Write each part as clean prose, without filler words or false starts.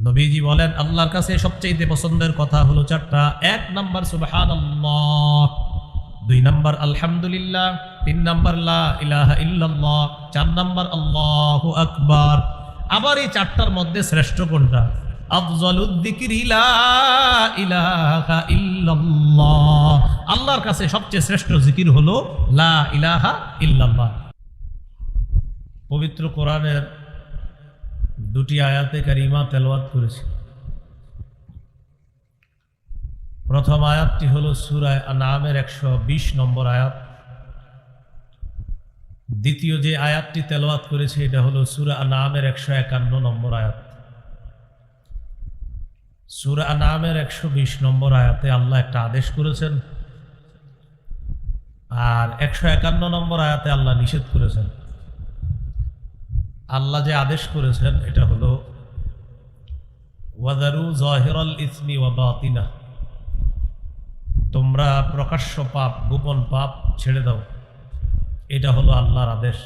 নবীজি বলেন আল্লাহর কাছে সবচেয়ে পছন্দের কথা হলো চারটা। ১ নাম্বার সুবহানাল্লাহ, ২ নাম্বার আলহামদুলিল্লাহ, ৩ নাম্বার লা ইলাহা ইল্লাল্লাহ, ৪ নাম্বার আল্লাহু আকবার। আবার এই চারটার মধ্যে শ্রেষ্ঠ কোনটা? আফজালুদ যিকরি লা ইলাহা ইল্লাল্লাহ। আল্লাহর কাছে সবচেয়ে শ্রেষ্ঠ জিকির হলো লা ইলাহা ইল্লাল্লাহ। পবিত্র কোরআনের দুটি আয়াতে কারিমা তেলাওয়াত করেছি। প্রথম আয়াতটি হলো সূরা আনআমের ১২০ নম্বর আয়াত। দ্বিতীয় যে আয়াতটি তেলাওয়াত করেছে এটা হলো সূরা আনআমের ১৫১ নম্বর আয়াত। সূরা আনআমের ১২০ নম্বর আয়াতে আল্লাহ একটা আদেশ করেছেন, আর ১৫১ নম্বর আয়াতে আল্লাহ নিষেধ করেছেন। আল্লাহ যে আদেশ করেছেন এটা হলো ওয়াদারু যাহিরাল ইসমি ওয়া বাতিনা, তোমরা প্রকাশ্য পাপ গোপন পাপ ছেড়ে দাও, এটা হলো আল্লাহর আদেশ।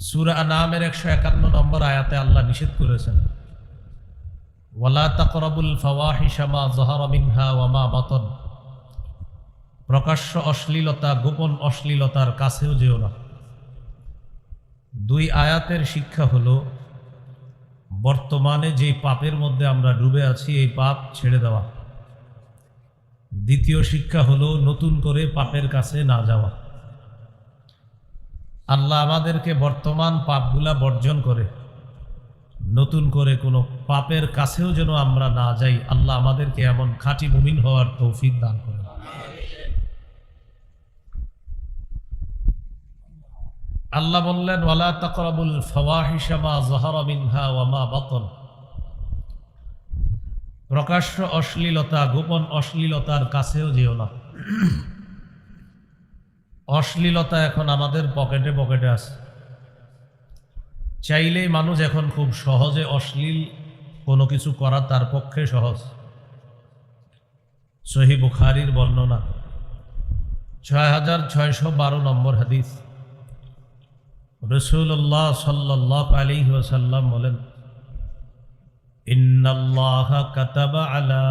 সূরা আনআমের ১৫১ নম্বর আয়াতে আল্লাহ নিষেধ করেছেন ওয়ালা তাকরাবুল ফাওয়াহিশা মা যাহারা মিনহা ওয়া মা বাতান, প্রকাশ্য অশ্লীলতা গোপন অশ্লীলতার কাছেও যেও না। দুই আয়াতের শিক্ষা হলো বর্তমানে যে পাপের মধ্যে আমরা ডুবে আছি এই পাপ ছেড়ে দেওয়া। দ্বিতীয় শিক্ষা হলো নতুন করে পাপের কাছে না যাওয়া। আল্লাহ আমাদেরকে বর্তমান পাপগুলা বর্জন করে নতুন করে কোনো পাপের কাছেও যেন আমরা না যাই। আল্লাহ আমাদেরকে এমন খাঁটি মুমিন হওয়ার তৌফিক দান করেন। আল্লাহ বললেন ওয়ালা তাকরাবুল ফাওয়াহিশা মা যাহারা মিনহা ওয়া মা বাতান, প্রকাশ্য অশ্লীলতা গোপন অশ্লীলতার কাছেও যেও না। অশ্লীলতা এখন আমাদের পকেটে পকেটে আছে। চাইলেই মানুষ এখন খুব সহজে অশ্লীল কোনো কিছু করা তার পক্ষে সহজ। সহিহ বুখারীর বর্ণনা ৬৬১২ নম্বর হাদিস। রাসূলুল্লাহ সাল্লাল্লাহু আলাইহি ওয়াসাল্লাম বলেন ইন্নাল্লাহা কাতাবা আলা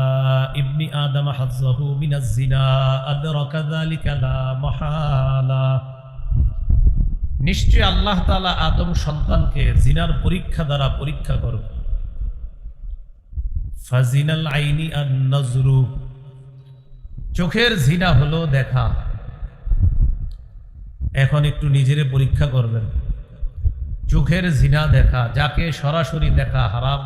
ইবনি আদম হাজ্জাহু মিনাজ জিনা আদরাকা যালিকা লা মাহালা, নিশ্চয় আল্লাহ তাআলা আদম সন্তানকে জিনার পরীক্ষা দ্বারা পরীক্ষা করবে। ফাজিনাল আইনি আন নজরু, চোখের জিনা হলো দেখা। এখন একটু নিজেরে পরীক্ষা করবেন। চোখের জিনা দেখা, যাকে সরাসরি দেখা হারাম,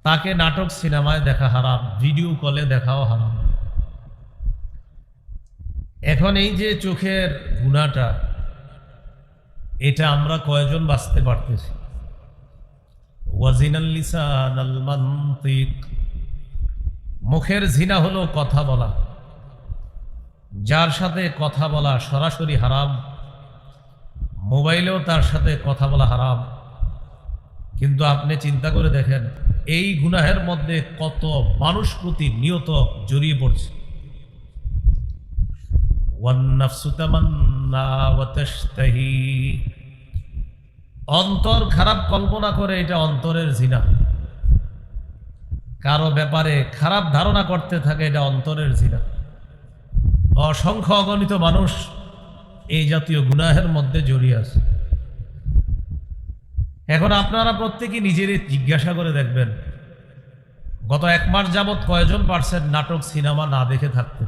তাকে নাটক সিনেমায় দেখা হারাম, ভিডিও কলে দেখাও হারাম। এখন এই যে চোখের গুনাহটা, এটা আমরা কয়জন বাঁচতে পারতেছি? ওয়াজিনাল লিসানাল মানতিক, মুখের জিনা হলো কথা বলা। যার সাথে কথা বলা সরাসরি হারাম, মোবাইলেও তার সাথে কথা বলা হারাম। কিন্তু আপনি চিন্তা করে দেখেন এই গুনাহের মধ্যে কত মানুষ প্রতিনিয়ত জড়িয়ে পড়ছে। ওয়ান্নাফসু তামান্না ওয়া তাশতাহি, অন্তর খারাপ কল্পনা করে, এটা অন্তরের জিনা। কারো ব্যাপারে খারাপ ধারণা করতে থাকে, এটা অন্তরের জিনা। অসংখ্য অগণিত মানুষ এই জাতীয় গুনাহের মধ্যে জড়িয়ে আছে। এখন আপনারা প্রত্যেকেই নিজেরই জিজ্ঞাসা করে দেখবেন গত ১ মাস যাবৎ কয়জন পারছেন নাটক সিনেমা না দেখে থাকতে?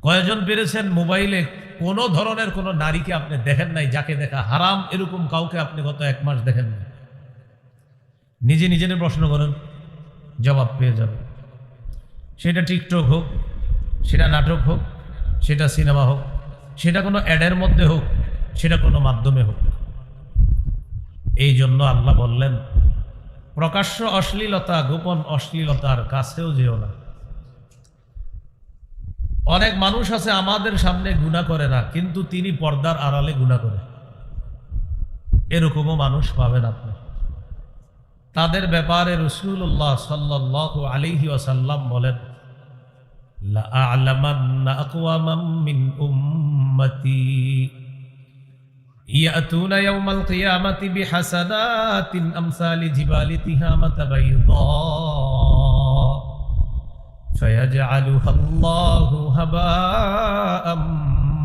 কয়জন পেরেছেন মোবাইলে কোনো ধরনের কোনো নারীকে আপনি দেখেন নাই, যাকে দেখা হারাম এরকম কাউকে আপনি গত ১ মাস দেখেন নাই? নিজে নিজেদের প্রশ্ন করেন, জবাব পেয়ে যাবে। সেটা টিকটক হোক, সেটা নাটক হোক, সেটা সিনেমা হোক, সেটা কোনো অ্যাডের মধ্যে হোক, সেটা কোনো মাধ্যমে হোক। এই জন্য আল্লাহ বললেন প্রকাশ্য অশ্লীলতা গোপন অশ্লীলতার কাছেও যেও না। অনেক মানুষ আছে আমাদের সামনে গুনাহ করে না, কিন্তু তিনি পর্দার আড়ালে গুনাহ করে। এরকমও মানুষ পাবেন আপনি। তাদের ব্যাপারে রাসূলুল্লাহ সাল্লাল্লাহু আলাইহি ওয়াসাল্লাম বলেন লাআলামান্না আকওয়ামাম মিন উম্মতি, ইয়াতুনা ইয়াউমাল কিয়ামাতি বিহাসানাতিন আমসালি জিবালি তিহামাতা বাইদা ফায়াজআলুহা আল্লাহু হাবাআম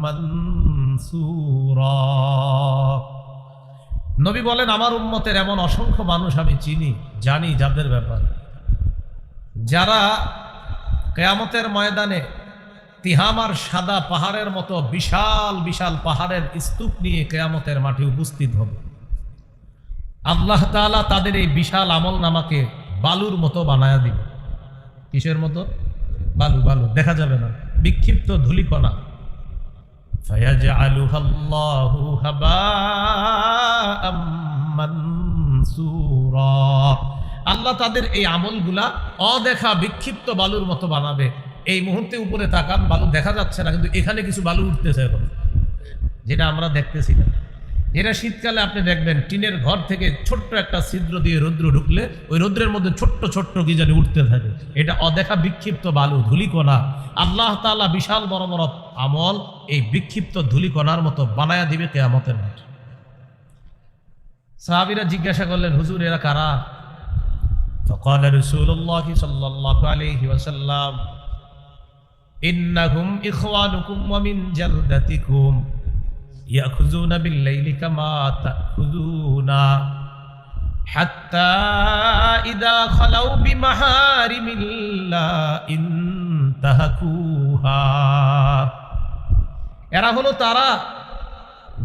মানসুরা। নবী বলেন, আমার উম্মতের এমন অসংখ্য মানুষ আমি চিনি, জানি, যাদের ব্যাপার, যারা কিয়ামতের ময়দানে তিহামার সাদা পাহাড়ের মতো বিশাল বিশাল পাহাড়ের স্তূপ নিয়ে কিয়ামতের মাঠে উপস্থিত হবে। আল্লাহ তাআলা তাদের এই বিশাল আমল নামাকে বালুর মতো বানায়া দিবে। কিসের মতো? বালু, বালু দেখা যাবে না, বিক্ষিপ্ত ধূলিকণা। ফায়াজআলুহা আল্লাহু হাবাআম মানসুরা। আল্লাহ তাদের এই আমলগুলা অদেখা বিক্ষিপ্ত বালুর মতো বানাবে। এই মুহূর্তে উপরে তাকান, বালু দেখা যাচ্ছে না, কিন্তু এখানে কিছু বালু উঠতেছে এখন, যেটা আমরা দেখতেছি না। যেটা শীতকালে আপনি দেখবেন টিনের ঘর থেকে ছোট্ট একটা ছিদ্র দিয়ে রৌদ্র ঢুকলে ওই রৌদ্রের মধ্যে ছোট্ট ছোট্ট কি জানি উঠতে থাকে। এটা অদেখা বিক্ষিপ্ত বালু, ধূলিকণা। আল্লাহ তাআলা বিশাল বড় বড় আমল এই বিক্ষিপ্ত ধূলিকণার মতো বানায়া দিবে কিয়ামতের মাঠে। সাহাবীরা জিজ্ঞাসা করলেন, হুজুর এরা কারা? ফাকাল রাসূলুল্লাহ সাল্লাল্লাহু আলাইহি ওয়াসাল্লাম, ইন্নাহুম ইখওয়ানুকুম ওয়া মিন জালদাতিকুম ইয়াখুযুনা বিল-লাইলি কামা তাখুযুনা হাত্তা ইযা খালাউ বিমাহারিমিল্লাহ ইনতাহাকুহা। এরা হলো তারা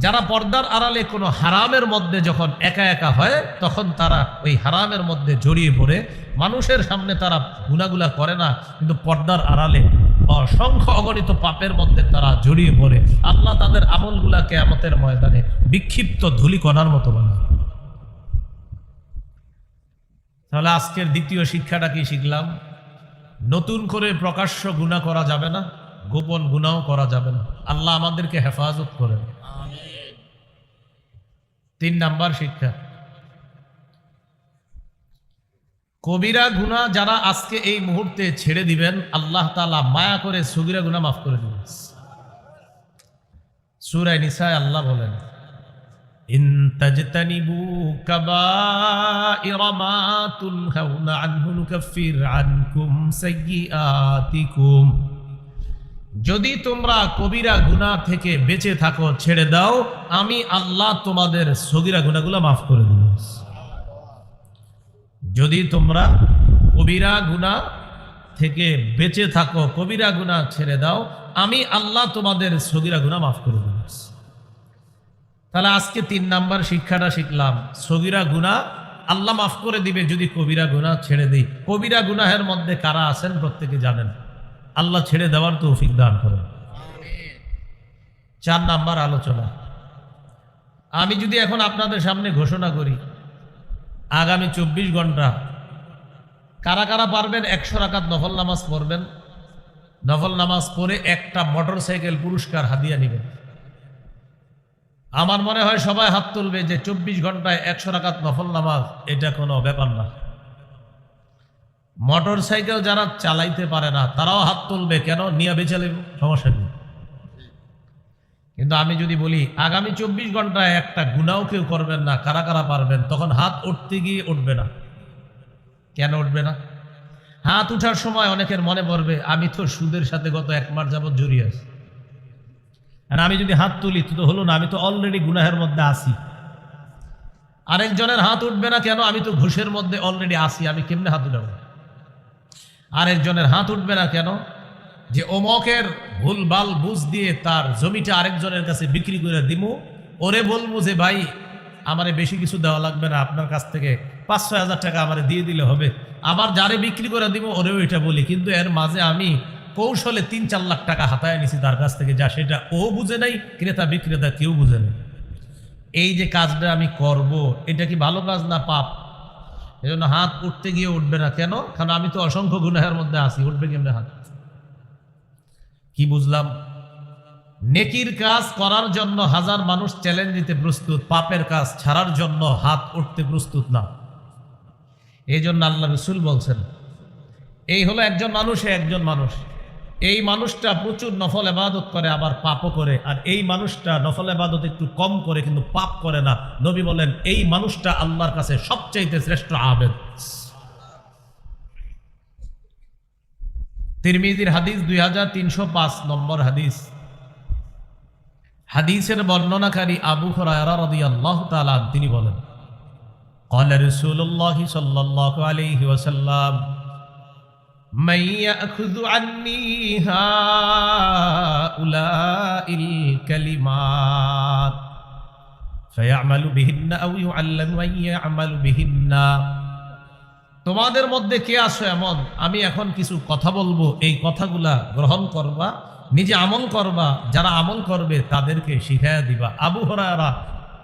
যারা পর্দার আড়ালে কোনো হারামের মধ্যে যখন একা একা হয় তখন তারা ওই হারামের মধ্যে জড়িয়ে পড়ে। মানুষের সামনে তারা গুনাহগুলা করে না, কিন্তু পর্দার আড়ালে অসংখ্য অগণিত পাপের মধ্যে তারা জড়িয়ে পড়ে। আল্লাহ তাদের আমলগুলা কিয়ামতের ময়দানে বিক্ষিপ্ত ধূলিকণার মতো বানায়। তাহলে আজকের দ্বিতীয় শিক্ষাটা কি শিখলাম? নতুন করে প্রকাশ্য গুনাহ করা যাবে না, গোপন গুনাহও করা যাবে না। আল্লাহ আমাদেরকে হেফাজত করেন। 3 নাম্বার শিক্ষা, কবিরা গুনাহ যারা আজকে এই মুহূর্তে ছেড়ে দিবেন, আল্লাহ তাআলা মায়া করে সগীরা গুনাহ মাফ করে দিবেন। সূরা নিসায় আল্লাহ বলেন, ইন তাজতানিবু কাবাইরা মা তুনহাউনা আনহু নুকাফির আনকুম সাইয়্যাতিকুম। যদি তোমরা কবিরা গুনাহ থেকে বেঁচে থাকো, ছেড়ে দাও, আমি আল্লাহ তোমাদের সগীরা গুনাহগুলো মাফ করে দেব। যদি তোমরা কবিরা গুনাহ থেকে বেঁচে থাকো, কবিরা গুনাহ ছেড়ে দাও, আমি আল্লাহ তোমাদের সগীরা গুনাহ মাফ করে দেব। তাহলে আজকে 3 নাম্বার শিক্ষাটা শিখলাম, সগীরা গুনাহ আল্লাহ মাফ করে দিবে যদি কবিরা গুনাহ ছেড়ে দিই। কবিরা গুনাহের মধ্যে কারা আছেন প্রত্যেকে জানেন, আল্লাহ ছেড়ে দেওয়ার তৌফিক দান করেন। 4 নাম্বার আলোচনা, আমি যদি এখন আপনাদের সামনে ঘোষণা করি আগামী 24 ঘন্টা কারা কারা পারবেন 100 রাকাত নফল নামাজ পড়বেন, নফল নামাজ পড়ে একটা মোটরসাইকেল পুরস্কার হাদিয়া নেবেন, আমার মনে হয় সবাই হাত তুলবে যে 24 ঘন্টায় 100 রাকাত নফল নামাজ এটা কোনো ব্যাপার না। মোটরসাইকেল যারা চালাইতে পারে না তারাও হাত তুলবে, কেন? নিয়ে বেঁচে নেব, সমস্যা নেই। কিন্তু আমি যদি বলি আগামী 24 ঘন্টায় একটা গুনাহ কেউ করবেন না, কারা কারা পারবেন, তখন হাত উঠতে গিয়ে উঠবে না। কেন উঠবে না? হাত উঠার সময় অনেকের মনে পড়বে আমি তো সুদের সাথে গত 1 মাস যাবত জড়িয়ে আছি, আর আমি যদি হাত তুলি তো হলো না, আমি তো অলরেডি গুনাহের মধ্যে আছি। আরেকজনের হাত উঠবে না, কেন? আমি তো ঘুষের মধ্যে অলরেডি আছি, আমি কেমনে হাত উঠাবো? আরেকজনের হাত উঠবে না কেন? যে অমকের ভুলভাল বুঝ দিয়ে তার জমিটা আরেকজনের কাছে বিক্রি করে দিমু, ওরে বলবো যে ভাই আমারে বেশি কিছু দেওয়া লাগবে না, আপনার কাছ থেকে 5-6 হাজার টাকা আমারে দিয়ে দিলে হবে। আবার যারে বিক্রি করে দিব ওরেও এটা বলি, কিন্তু এর মাঝে আমি কৌশলে 3-4 লাখ টাকা হাতায় নিছি তার কাছ থেকে, যা সেটা ও বুঝে নাই, ক্রেতা বিক্রেতা কেউ বুঝে নাই। এই যে কাজটা আমি করব, এটা কি ভালো কাজ না পাপ? এজন্য হাত উঠতে গিয়ে উঠবে না। কেন? কারণ আমি তো অসংখ্য গুনাহের মধ্যে আছি, উঠবে কেমনে হাত? কি বুঝলাম? নেকির কাজ করার জন্য 1000 মানুষ চ্যালেঞ্জ দিতে প্রস্তুত, পাপের কাজ ছাড়ার জন্য হাত উঠতে প্রস্তুত না। এই জন্য আল্লাহ রাসূল বলছেন, এই হলো একজন মানুষ। এই মানুষটা প্রচুর নফল ইবাদত করে আবার পাপও করে, আর এই মানুষটা নফল ইবাদত একটু কম করে কিন্তু পাপ করে না। নবী বলেন এই মানুষটা আল্লাহর কাছে সবচাইতে শ্রেষ্ঠ আবেদ। তিরমিজির হাদিস 2305 নম্বর হাদিস। হাদিসের বর্ণনাকারী আবু হুরায়রা রাদিয়াল্লাহু তাআলা তিনি বলেন, قال رسول الله صلى الله عليه وسلم من يأخذ عني هؤلاء الكلمات فيعمل بهن أو يعلم من يعمل بهن। তোমাদের মধ্যে কে আছো এমন, আমি এখন কিছু কথা বলবো, এই কথাগুলা গ্রহণ করবা, নিজে আমল করবা, যারা আমল করবে তাদেরকে শিখাইয়া দিবা। আবু হুরায়রা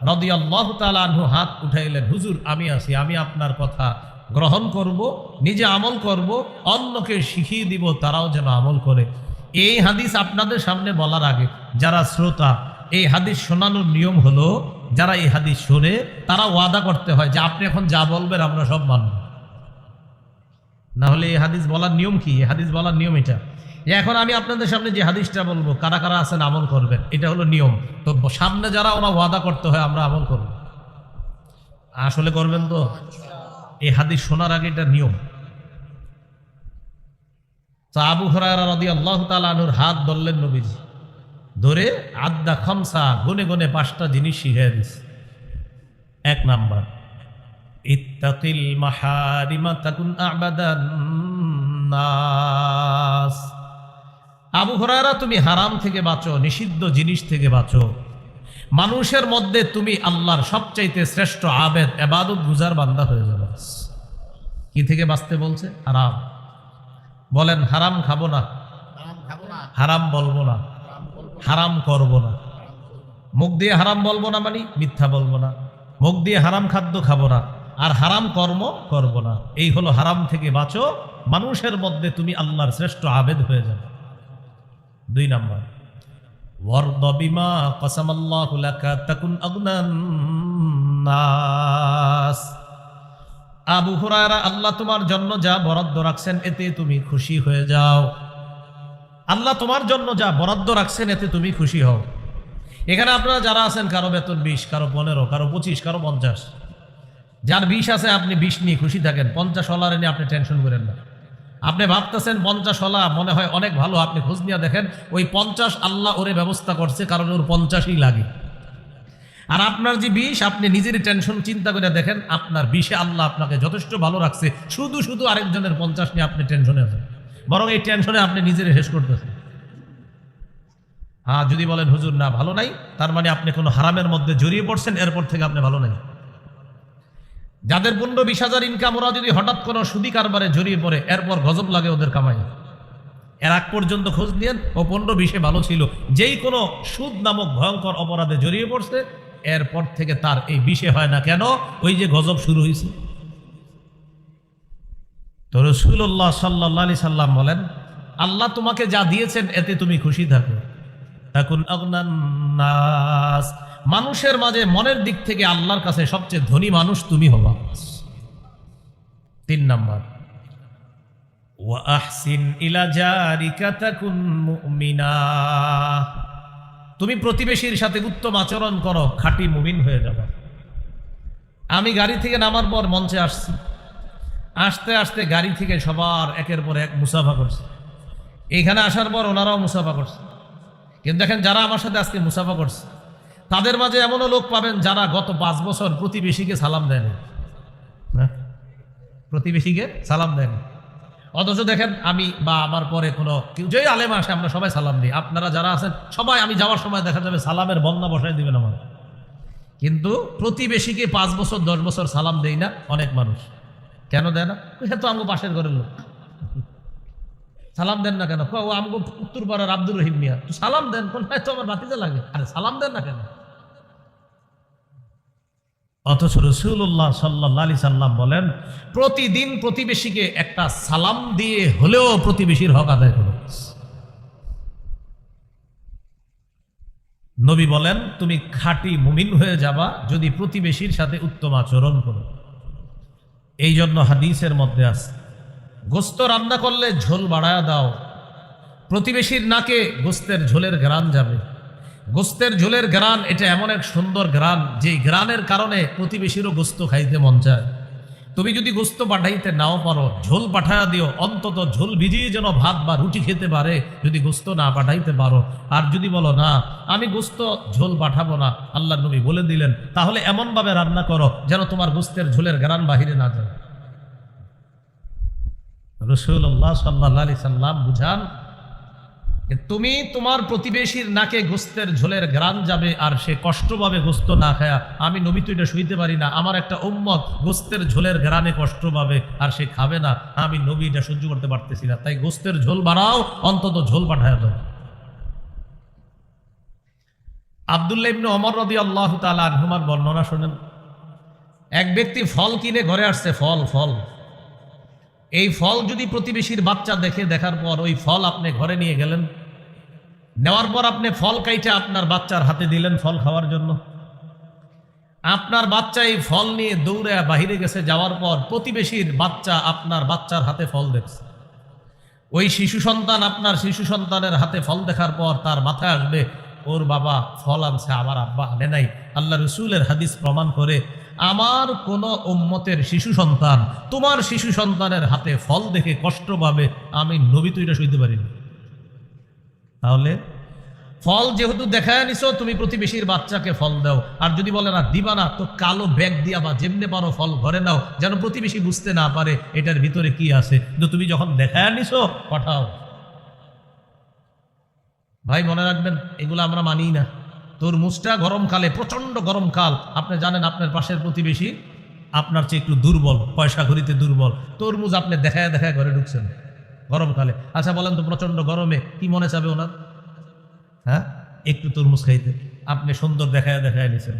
রাদিয়াল্লাহু তাআলা আনহু হাত উঠাইলেন, হুজুর আমি আছি, আমি আপনার কথা গ্রহণ করব, নিজে আমল করব, অন্যকে শিখিয়ে দিব তারাও যেন আমল করে। এই হাদিস আপনাদের সামনে বলার আগে যারা শ্রোতা, এই হাদিস শোনানোর নিয়ম হলো যারা এই হাদিস শোনে তারা ওয়াদা করতে হয় যে আপনি এখন যা বলবেন আমরা সব মানব। না হলে এই হাদিস বলার নিয়ম কি? এই হাদিস বলার নিয়ম এটা যে এখন আমি আপনাদের সামনে যে হাদিসটা বলবো কারা কারা আছেন আমল করবেন, এটা হলো নিয়ম। তো সামনে যারা ওরা ওয়াদা করতে হয় আমরা আমল করব, আসলে করবেন তো? এই হাদিস শোনার আগে এটা নিয়ম। তো আবু হুরায়রা রাদিয়াল্লাহু তাআলা আনহুর হাত ধরলেন নবীজি, ধরে আদ্দা খামসা গুনে গুনে 5টা জিনিস শিখিয়ে দিছে। 1 নাম্বার, ইত্তাকিল মাহারিমা তাকুন আবাদান নাস। আবু হুরায়রা তুমি হারাম থেকে বাঁচো, নিষিদ্ধ জিনিস থেকে বাঁচো, মানুষের মধ্যে তুমি আল্লাহর সবচাইতে শ্রেষ্ঠ আবেদ ইবাদত গুজার বান্দা হয়ে যাবে। কি থেকে বাঁচতে বলছে? হারাম। বলেন হারাম খাবো না, হারাম বলবো না, হারাম করব না। মুখ দিয়ে হারাম বলবো না মানে মিথ্যা বলবো না, মুখ দিয়ে হারাম খাদ্য খাবো না, আর হারাম কর্ম করব না। এই হলো হারাম থেকে বাঁচো, মানুষের মধ্যে তুমি আল্লাহর শ্রেষ্ঠ আবেদ হয়ে যাবে। 2 নাম্বার, ওয়ারদ বিমা কসামাল্লাহু লাকা তাকুন আগনান নাস। আবু হুরায়রা আল্লাহ তোমার জন্য যা বরাদ্দ রাখছেন এতে তুমি খুশি হয়ে যাও। আল্লাহ তোমার জন্য যা বরাদ্দ রাখছেন এতে তুমি খুশি হও। এখানে আপনারা যারা আছেন কারো বেতন 20, কারো 15, কারো 25, কারো 50, যার 20 আছে আপনি 20 নিয়ে খুশি থাকেন, 50 ওয়ালার নিয়ে আপনি টেনশন করেন না। আপনি ভাবতেছেন 50 ওয়ালা মনে হয় অনেক ভালো, আপনি খোঁজ নিয়ে দেখেন ওই 50 আল্লাহ ওরে ব্যবস্থা করছে, কারণ ওর 50ই লাগে। আর আপনার যে 20 আপনি নিজের টেনশন চিন্তা করে দেখেন আপনার 20-এ আল্লাহ আপনাকে যথেষ্ট ভালো রাখছে, শুধু শুধু আরেকজনের 50 নিয়ে আপনি টেনশনে আছেন, বরং এই টেনশনে আপনি নিজের শেষ করতেছেন। হ্যাঁ, যদি বলেন হুজুর না ভালো নাই, তার মানে আপনি কোনো হারামের মধ্যে জড়িয়ে পড়ছেন, এরপর থেকে আপনি ভালো নাই। যাদের 15-20 হাজার ইনকাম, ওরা যদি হঠাৎ কোনো সুদি কারবারে জড়িয়ে পড়ে এরপর গজব লাগে ওদের কামাই। এর আগ পর্যন্ত খোঁজ নিয়েন ও 15-20-এ ভালো ছিল, যেই কোনো সুদ নামক ভয়ঙ্কর অপরাধে জড়িয়ে পড়ছে এরপর থেকে তার এই 20-এ হয় না। কেন? ওই যে গজব শুরু হয়েছে। তো রাসূলুল্লাহ সাল্লাল্লাহু আলাইহি সাল্লাম বলেন আল্লাহ তোমাকে যা দিয়েছেন এতে তুমি খুশি থাকো, তাকুন আগনান নাস। মানুষের মাঝে মনের দিক থেকে আল্লাহর কাছে সবচেয়ে ধনী মানুষ তুমি হবা। 3 নাম্বার, ওয়া আহসিন ইলা জারিকা তাকুন মুমিনা। তুমি প্রতিবেশীর সাথে উত্তম আচরণ করো, খাঁটি মুমিন হয়ে যাবে। আমি গাড়ি থেকে নামার পর মঞ্চে আসছি, আসতে আসতে গাড়ি থেকে সবার একের পর এক মুসাফা করছে। এইখানে আসার পর ওনারাও মুসাফা করছে, কিন্তু দেখেন যারা আমার সাথে আজকে মুসাফা করছে তাদের মাঝে এমনও লোক পাবেন যারা গত 5 বছর প্রতিবেশীকে সালাম দেয়নি, প্রতিবেশীকে সালাম দেয়নি। অথচ দেখেন আমি বা আমার পরে কোনো কেউ যেই আলেম আসে আমরা সবাই সালাম দিই। আপনারা যারা আছেন সবাই আমি যাওয়ার সময় দেখা যাবে সালামের বন্যা বসায় দিবেন আমার, কিন্তু প্রতিবেশীকে 5 বছর 10 বছর সালাম দেই না অনেক মানুষ। কেন দেয় না? সে তো আমগো পাশের ঘরের লোক, সালাম দেন না কেন? ও আমগো উত্তর পাড়ার আব্দুর রহিম মিয়া, তো সালাম দেন। কোন তো আমার বাতিতে লাগে, আরে সালাম দেন না কেন? অথচ রাসূলুল্লাহ সাল্লাল্লাহু আলাইহি সাল্লাম বলেন প্রতিদিন প্রতিবেশীকে একটা সালাম দিয়ে হলেও প্রতিবেশীর হক আদায় করো। নবী বলেন তুমি খাঁটি মুমিন হয়ে যাবা যদি প্রতিবেশীর সাথে উত্তম আচরণ করো। এই জন্য হাদিসের মধ্যে আছে গোস্ত রান্না করলে ঝোল বাড়ায়া দাও, প্রতিবেশীর নাকে গোস্তের ঝোলের ঘ্রাণ যাবে। গোস্তের ঝোলের ঘ্রাণ এটা এমন এক সুন্দর ঘ্রাণ, যে ঘ্রাণের কারণে প্রতিবেশীরও গোস্ত খাইতে মন চায়। তুমি যদি গোস্ত পাঠাইতে নাও পারো, ঝোল পাঠাইয়া দিও, অন্তত ঝোল ভিজিয়ে যেন ভাত বা রুটি খেতে পারে, যদি গোস্ত না পাঠাইতে পারো। আর যদি বলো না আমি গোস্ত ঝোল পাঠাবো না, আল্লাহর নবী বলে দিলেন তাহলে এমনভাবে রান্না করো যেন তোমার গোস্তের ঝোলের ঘ্রাণ বাহিরে না যায়। রাসূলুল্লাহ সাল্লাল্লাহু আলাইহি সাল্লাম বুঝান, তুমি তোমার প্রতিবেশীর নাকে গোস্তের ঝোলের ঘ্রাণ যাবে আর সে কষ্ট পাবে গোস্ত না খায়া। আমি নবী তো এটা সইতে পারি না, আমার একটা উম্মত গোস্তের ঝোলের ঘ্রাণে কষ্ট পাবে আর সে খাবে না, আমি নবী এটা সহ্য করতে পারতেছি না। তাই গোস্তের ঝোল বাড়াও, অন্তত ঝোল পাঠায় দাও। আব্দুল্লাহ ইবনে ওমর রাদিয়াল্লাহু তাআলা আনহুমার বর্ণনা শুনেন। এক ব্যক্তি ফল কিনে ঘরে আসছে, ফল এই ফল যদি প্রতিবেশীর বাচ্চা দেখার পর ওই ফল আপনি ঘরে নিয়ে গেলেন, নেওয়ার পর আপনি ফল কাইটা আপনার বাচ্চার হাতে দিলেন ফল খাওয়ার জন্য। আপনার বাচ্চা এই ফল নিয়ে দৌড়ে বাহিরে গেছে, যাওয়ার পর প্রতিবেশীর বাচ্চা আপনার বাচ্চার হাতে ফল দেখছে। ওই শিশু সন্তান আপনার শিশু সন্তানের হাতে ফল দেখার পর তার মাথায় আসবে ওর বাবা ফল আনছে, আমার আব্বা আনে নাই। আল্লাহ রসুলের হাদিস প্রমাণ করে আমার কোন উম্মতের শিশু সন্তান তোমার শিশু সন্তানের হাতে ফল দেখে কষ্ট পাবে, আমি নবী তো এটা সইতে পারিনি। তাহলে ফল যেহেতু দেখায় নিছো, তুমি প্রতিবেশীর বাচ্চাকে ফল দাও। আর যদি বলে না দিবা না, তো কালো ব্যাগ দিয়া বা যেমনে পারো ফল ঘরে নাও, যেন প্রতিবেশী বুঝতে না পারে এটার ভিতরে কি আছে। কিন্তু তুমি যখন দেখায় নিছো পাঠাও। ভাই মনে রাখবেন, এগুলো আমরা মানি না। তরমুজটা গরমকালে, প্রচন্ড গরমকাল, আপনি জানেন আপনার পাশের প্রতিবেশী আপনার চেয়ে একটু দুর্বল, পয়সা ঘড়িতে দুর্বল, তরমুজ আপনি দেখায় ঘরে ঢুকছেন গরমকালে। আচ্ছা বলেন তো প্রচন্ড গরমে কি মনে চাবে ওনার? হ্যাঁ, একটু তরমুজ খাইতে। আপনি সুন্দর দেখায় নিছেন,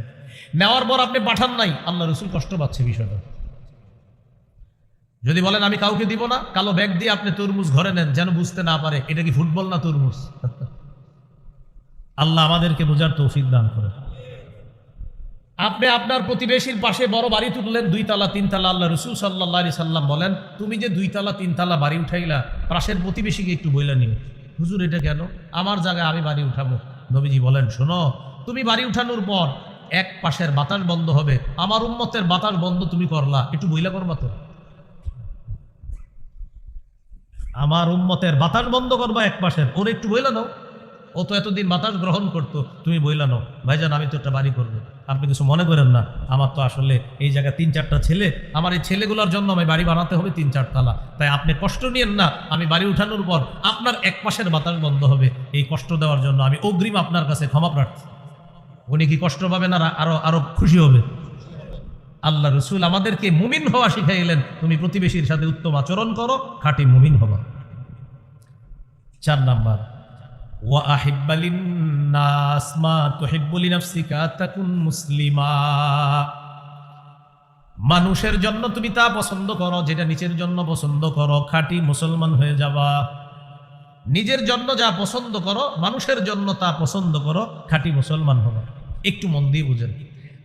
নেওয়ার পর আপনি পাঠান নাই, আল্লাহ রসুল কষ্ট পাচ্ছে বিষয়টা। যদি বলেন আমি কাউকে দিব না, কালো ব্যাগ দিয়ে আপনি তরমুজ ঘরে নেন যেন বুঝতে না পারে এটা কি ফুটবল না তরমুজ। আল্লাহ আমাদেরকে বোঝার তৌফিক দান করে। আপনি আপনার প্রতিবেশীর পাশে বড় বাড়ি তুললেন, 2 তলা 3 তলা। আল্লাহ রসুল সাল্লাল্লাহু আলাইহি সাল্লাম বলেন তুমি যে 2 তলা 3 তলা বাড়ি উঠাইলা, পাশের প্রতিবেশীকে একটু বইলা নিও, হুজুর এটা কেন? আমার জায়গায় আমি বাড়ি উঠাবো। নবীজি বলেন শোনো, তুমি বাড়ি উঠানোর পর এক পাশের বাতাস বন্ধ হবে, আমার উম্মতের বাতাস বন্ধ তুমি করলা, একটু বইলা করবা তো। আমার উম্মতের বাতাস বন্ধ করবা এক পাশের, ওর একটু বইলা নাও। ও তো এতদিন বাতাস গ্রহণ করতো, তুমি বইলা নাও ভাইজান আমি তো একটা বাড়ি করবো। আপনি কিছু মনে করেন না, আমার তো আসলে এই জায়গায় 3-4টা ছেলে, আমার এই ছেলেগুলোর জন্য আমি বাড়ি বানাতে হবে 3-4 তলা, তাই আপনি কষ্ট নিয়েন না। আমি বাড়ি উঠানোর পর আপনার এক পাশের বাতাস বন্ধ হবে, এই কষ্ট দেওয়ার জন্য আমি অগ্রিম আপনার কাছে ক্ষমা প্রার্থী। উনি কি কষ্ট পাবেন আর আরো খুশি হবে? আল্লাহ রসুল আমাদেরকে মুমিন হওয়া শিখাইলেন, তুমি প্রতিবেশীর সাথে উত্তম আচরণ করো, খাঁটি মুমিন হবা। 4 নাম্বার, ওয়া আহিব্বা লিন-নাস মা তুহিব্বু লিনাফসিকা তাকুন মুসলিমা। মানুষের জন্য তুমি তা পছন্দ করো যেটা নিজের জন্য পছন্দ করো, খাঁটি মুসলমান হয়ে যাবা। নিজের জন্য যা পছন্দ করো, মানুষের জন্য তা পছন্দ করো, খাঁটি মুসলমান হবা। একটু মন দিয়ে বুঝেন,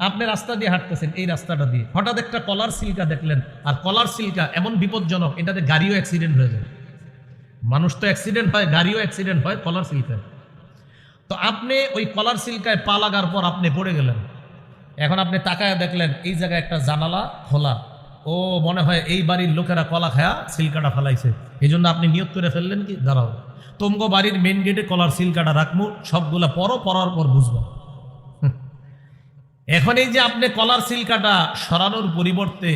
আপনি রাস্তা দিয়ে হাঁটতেছেন, এই রাস্তাটা দিয়ে হঠাৎ একটা কলার সিল্কা দেখলেন, আর কলার সিল্কা এমন বিপজ্জনক, এটাতে গাড়িও অ্যাক্সিডেন্ট হয়ে যায়। মানুষ তো অ্যাক্সিডেন্ট হয়, গাড়িও অ্যাক্সিডেন্ট হয় কলার সিল্কায়। তো আপনি ওই কলার সিল্কায় পা লাগার পর আপনি পড়ে গেলেন। এখন আপনি তাকায় দেখলেন এই জায়গায় একটা জানালা খোলা, ও মনে হয় এই বাড়ির লোকেরা কলা খায়া সিল্কাটা ফেলাইছে, এই জন্য আপনি নিয়ত করে ফেললেন কি দাঁড়াও তোমগো বাড়ির মেন গেটে কলার সিল্কাটা রাখবো, সবগুলা পড়ার পর বুঝবো। এখন এই যে আপনি কলার সিল্কাটা সরানোর পরিবর্তে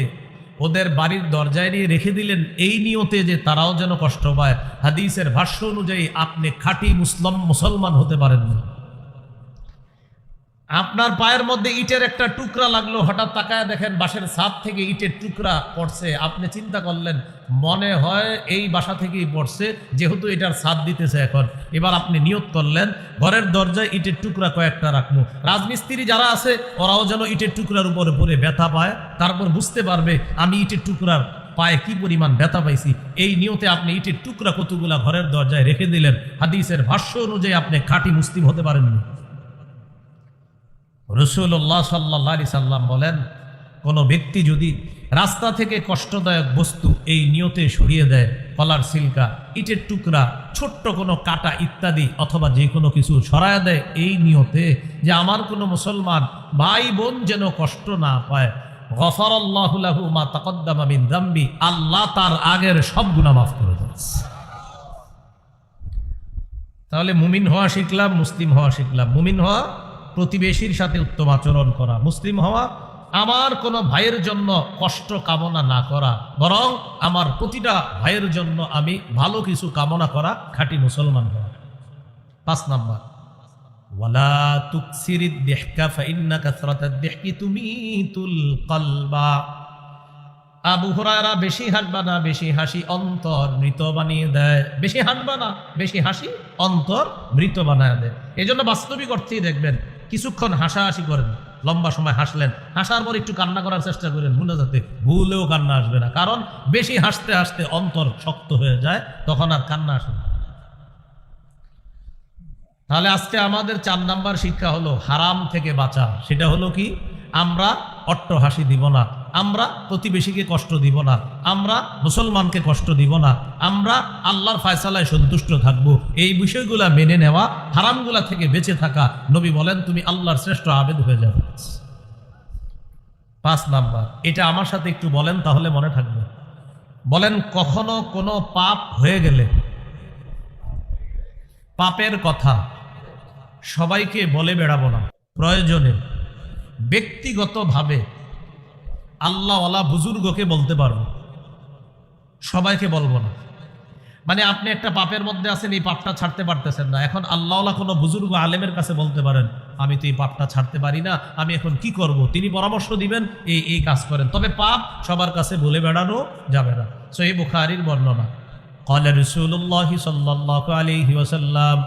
ওদের বাড়ির দরজায় নিয়ে রেখে দিলেন এই নিয়তে যে তারাও যেন কষ্ট পায়, হাদিসের ভাষ্য অনুযায়ী আপনি খাঁটি মুসলমান হতে পারেন না। আপনার পায়ের মধ্যে ইটের একটা টুকরা লাগলো, হঠাৎ তাকায় দেখেন বাসার ছাদ থেকে ইটের টুকরা পড়ছে, আপনি চিন্তা করলেন মনে হয় এই বাসা থেকেই পড়ছে, যেহেতু এটার ছাদ দিতেছে এখন। এবার আপনি নিয়ত করলেন ঘরের দরজায় ইটের টুকরা কয়েকটা রাখবো, রাজমিস্ত্রি যারা আছে ওরাও যেন ইটের টুকরার উপরে পড়ে ব্যথা পায়, তারপর বুঝতে পারবে আমি ইটের টুকরার পায়ে কি পরিমাণ ব্যথা পাইছি। এই নিয়তে আপনি ইটের টুকরা কতগুলা ঘরের দরজায় রেখে দিলেন, হাদিসের ভাষ্য অনুযায়ী আপনি খাঁটি মুসলিম হতে পারেননি। রাসূলুল্লাহ সাল্লাল্লাহু আলাইহি সাল্লাম বলেন, কোনো ব্যক্তি যদি রাস্তা থেকে কষ্টদায়ক বস্তু এই নিয়তে সরিয়ে দেয়, কলার সিল্কা, ইটের টুকরা, ছোট্ট কোনো কাটা ইত্যাদি অথবা যে কোনো কিছু সরায়া দেয় এই নিয়তে যে আমার কোনো মুসলমান ভাই বোন যেন কষ্ট না পায়। গফারাল্লাহু লাহু মা তাকদ্দামা মিন যামবি, আল্লাহ তার আগের সব গুনাহ মাফ করে দেন। তাহলে মুমিন হওয়া শিখলাম, মুসলিম হওয়া শিখলাম। মুমিন হওয়া প্রতিবেশীর সাথে উত্তম আচরণ করা, মুসলিম হওয়া আমার কোনো ভাইয়ের জন্য কষ্ট কামনা না করা, বরং আমার প্রতিটা ভাইয়ের জন্য আমি ভালো কিছু কামনা করা, খাঁটি মুসলমান হওয়া। 5 নাম্বার, ওয়ালা তুকসিরিদ দিহকা ফাইন্না কাসরাতাদ দিহকি তুমিতুল কলবা। আবু হুরায়রা, বেশি হাসবা না, বেশি হাসি অন্তর মৃত বানিয়ে দেয়। বেশি হাসবা না, বেশি হাসি অন্তর মৃত বানিয়ে দেয়। এই জন্য বাস্তবিক অর্থেই দেখবেন কিছুক্ষণ হাসাহাসি করেন, লম্বা সময় হাসলেন, হাসার পর একটু কান্না করার চেষ্টা করেন, মুনাজাতে ভুলেও কান্না আসবে না, কারণ বেশি হাসতে হাসতে অন্তর শক্ত হয়ে যায়, তখন আর কান্না আসে না। তাহলে আজকে আমাদের 4 নাম্বার শিক্ষা হলো হারাম থেকে বাঁচা। সেটা হলো কি, আমরা অট্টহাসি দিব না, আমরা প্রতিবেশীকে কষ্ট দিব না, আমরা মুসলমানকে কষ্ট দিব না, আমরা আল্লাহর ফয়সালায় সন্তুষ্ট থাকব। এই বিষয়গুলা মেনে নেওয়া, হারামগুলা থেকে বেঁচে থাকা। নবী বলেন তুমি আল্লাহর শ্রেষ্ঠ আবেদ হয়ে যাবে। 5 নাম্বার, এটা আমার সাথে একটু বলেন, তাহলে মনে থাকবে। বলেন, কখনো কোনো পাপ হয়ে গেলে পাপের কথা সবাইকে বলে বেড়াবো না, প্রয়োজনে ব্যক্তিগতভাবে আল্লাহওয়ালা বুজুর্গকে বলতে পারবো, সবাইকে বলবো না। মানে আপনি একটা পাপের মধ্যে আছেন, এই পাপটা ছাড়তে পারতেছেন না, এখন আল্লাহওয়ালা কোনো বুজুর্গ আলেমের কাছে বলতে পারেন আমি তো এই পাপটা ছাড়তে পারি না, আমি এখন কি করব। তিনি পরামর্শ দিবেন এই কাজ করেন। তবে পাপ সবার কাছে বলে বেড়ানো যাবে না। সহিহ বুখারীর বর্ণনা, ক্বালা রাসূলুল্লাহি সাল্লাল্লাহু আলাইহি ওয়াসাল্লাম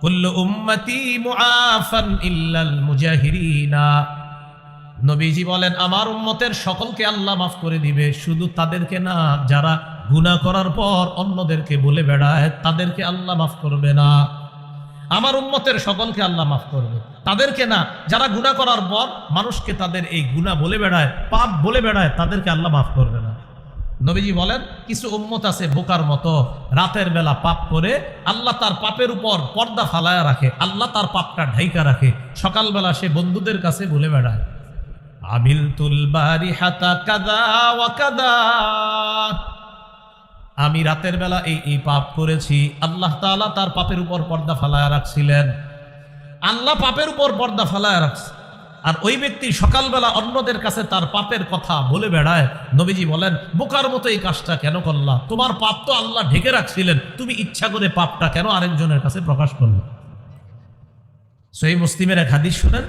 কুল্লু উম্মতি মুআফান ইল্লাল মুজাহিরিনা। নবীজি বলেন আমার উম্মতের সকলকে আল্লাহ মাফ করে দিবে, শুধু তাদেরকে না যারা গুনাহ করার পর অন্যদেরকে বলে বেড়ায়, তাদেরকে আল্লাহ মাফ করবে না। আমার উম্মতের সকলকে আল্লাহ মাফ করবে, তাদেরকে না যারা গুনাহ করার পর মানুষকে তাদের এই গুনাহ বলে বেড়ায়, পাপ বলে বেড়ায়, তাদেরকে আল্লাহ মাফ করবে না। নবীজি বলেন কিছু উম্মত আছে বোকার মতো, রাতের বেলা পাপ করে আল্লাহ তার পাপের উপর পর্দা ফালায়া রাখে, আল্লাহ তার পাপটা ঢাইকা রাখে, সকালবেলা সে বন্ধুদের কাছে বলে বেড়ায় আমিলতুল বারিহাতা কাযা ওয়া কাযা, আমি রাতের বেলা এই পাপ করেছি। আল্লাহ তাআলা তার পাপের উপর পর্দা ফালায়া রাখছিলেন, আল্লাহ পাপের উপর পর্দা ফালায়া রাখছে, আর ওই ব্যক্তি সকালবেলা অন্যদের কাছে তার পাপের কথা বলে বেড়ায়। নবীজি বলেন বোকার মতো এই কাজটা কেন করলা? তোমার পাপ তো আল্লাহ ঢেকে রাখছিলেন, তুমি ইচ্ছা করে পাপটা কেন আরেকজনের কাছে প্রকাশ করলে? সহিহ মুসলিমের এক হাদিস শুনেন,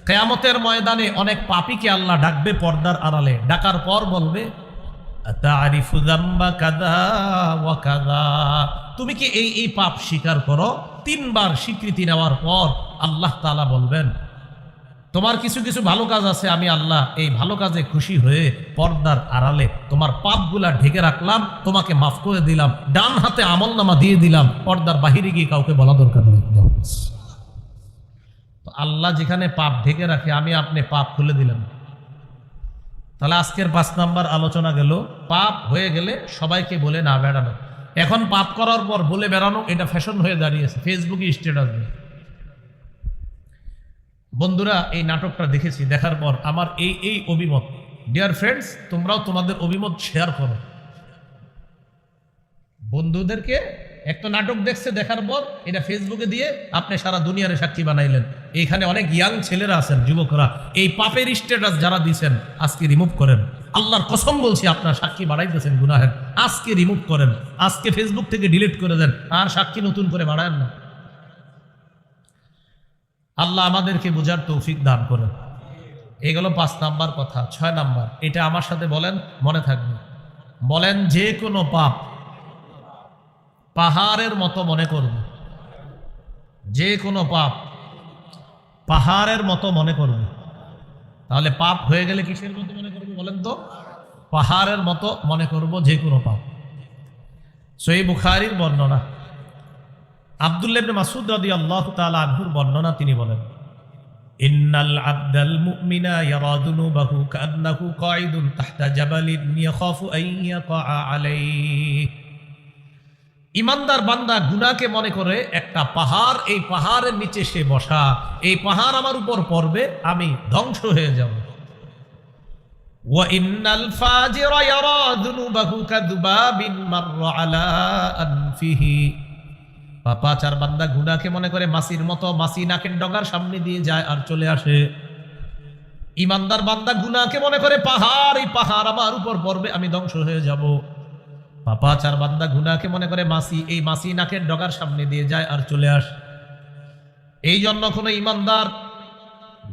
কিয়ামতের ময়দানে অনেক পাপীকে আল্লাহ ডাকবে পর্দার আড়ালে, ডাকার পর বলবে আতারিফু যামবা কাযা ওয়া কাযা, তুমি কি এই পাপ স্বীকার করো? 3 বার স্বীকৃতি নেওয়ার পর আল্লাহ তাআলা বলবেন তোমার কিছু কিছু ভালো কাজ আছে, আমি আল্লাহ এই ভালো কাজে খুশি হয়ে পর্দার আড়ালে তোমার পাপগুলা ঢেকে রাখলাম, তোমাকে মাফ করে দিলাম, ডান হাতে আমলনামা দিয়ে দিলাম, পর্দার বাহিরে গিয়ে কাউকে বলা দরকার নেই। তো আল্লাহ যেখানে পাপ ঢেকে রাখে, আমি আপনি পাপ খুলে দিলাম। তাহলে আজকের 5 নাম্বার আলোচনা গেল, পাপ হয়ে গেলে সবাইকে বলে না বেড়ানো। এখন পাপ করার পর বলে বেড়ানো এটা ফ্যাশন হয়ে দাঁড়িয়েছে, ফেসবুকে স্ট্যাটাস দেয়। বন্ধুরা এই নাটকটা দেখেছি, দেখার পর আমার এই অভিমত। ডিয়ার ফ্রেন্ডস, তোমরাও তোমাদের অভিমত শেয়ার করো। বন্ধুদেরকে একটা নাটক দেখছে, দেখার পর এটা ফেসবুকে দিয়ে আপনি সারা দুনিয়ারে সাক্ষী বানাইলেন। এইখানে অনেক ইয়াং ছেলেরা আছেন, যুবকরা, এই পাপের স্ট্যাটাস যারা দিচ্ছেন আজকে রিমুভ করেন। আল্লাহর কসম বলছি, আপনার সাক্ষী বাড়াইতেছেন গুনাহের, আজকে রিমুভ করেন, আজকে ফেসবুক থেকে ডিলিট করে দেন, আর সাক্ষী নতুন করে বাড়ায়েন না। আল্লাহ আমাদেরকে বোঝার তৌফিক দান করেন। এগুলো 5 নাম্বার কথা। 6 নাম্বার, এটা আমার সাথে বলেন, মনে থাকবে। বলেন যে কোনো পাপ পাহাড়ের মতো মনে করব, যে কোনো পাপ পাহাড়ের মতো মনে করব। তাহলে পাপ হয়ে গেলে কিসের মতো মনে করব বলেন তো? পাহাড়ের মতো মনে করব যে কোনো পাপ। সহিহ বুখারীর বর্ণনা, আব্দুল্লাহ ইবনে মাসউদ রাদিয়াল্লাহু তাআলা আনহুর বর্ণনা, তিনি বলেন ইন্নাল আবদাল মুমিনা ইয়ারা যুনুবাহু কান্নাহু কাঈদুন তাহতা জাবালিন ইয়াখাফু আন ইয়াকা আলাইহি। ইমানদার বান্দা গুনাহকে মনে করে একটা পাহাড়, এই পাহাড়ের নিচে সে বসা, এই পাহাড় আমার উপর পড়বে, আমি ধ্বংস হয়ে যাব। ওয়া ইন্নাল ফাজিরা ইয়ারা যুনুবাহু কাযুবাবিন মাররা আলা আনফিহি। পাপাচার বান্দা গুনাহকে মনে করে মাছির মতো, মাছি নাকের ডগার সামনে দিয়ে যায় আর চলে আসে। ইমানদার বান্দা গুনাহকে মনে করে পাহাড়, এই পাহাড় আমার উপর পড়বে, আমি ধ্বংস হয়ে যাব। পাপাচার বান্দা গুনাহকে মনে করে মাছি, এই মাছি নাকের ডগার সামনে দিয়ে যায় আর চলে আসে। এই জন্য কোনো ইমানদার